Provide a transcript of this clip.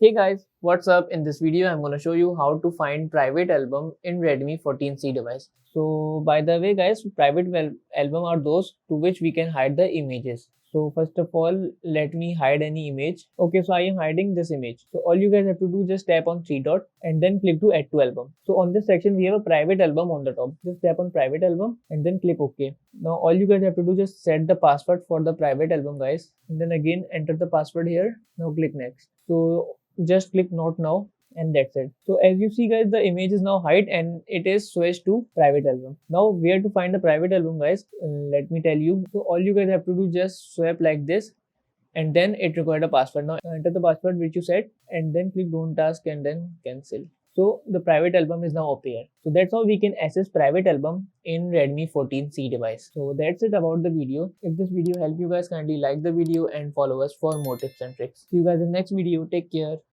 Hey guys, what's up? In this video, I'm going to show you how to find private album in Redmi 14C device. So by the way guys, album are those to which we can hide the images. So first of all, let me hide any image. Okay, so I am hiding this image. So all you guys have to do, just tap on three dot and then click to add to album. So on this section, we have a private album on the top. Just tap on private album and then click OK. Now all you guys have to do, just set the password for the private album guys. And then again enter the password here. Now click next. So just click not now and that's it. So as you see guys, the image is now hide and it is switched to private album. Now where to find the private album guys, let me tell you. So all you guys have to do, just swipe like this and then it required a password. Now enter the password which you set and then click don't ask and then cancel. So the private album is now appear. So that's how we can access private album in Redmi 14C device. So that's it about the video. If this video helped you guys, kindly like the video and follow us for more tips and tricks. See you guys in the next video. Take care.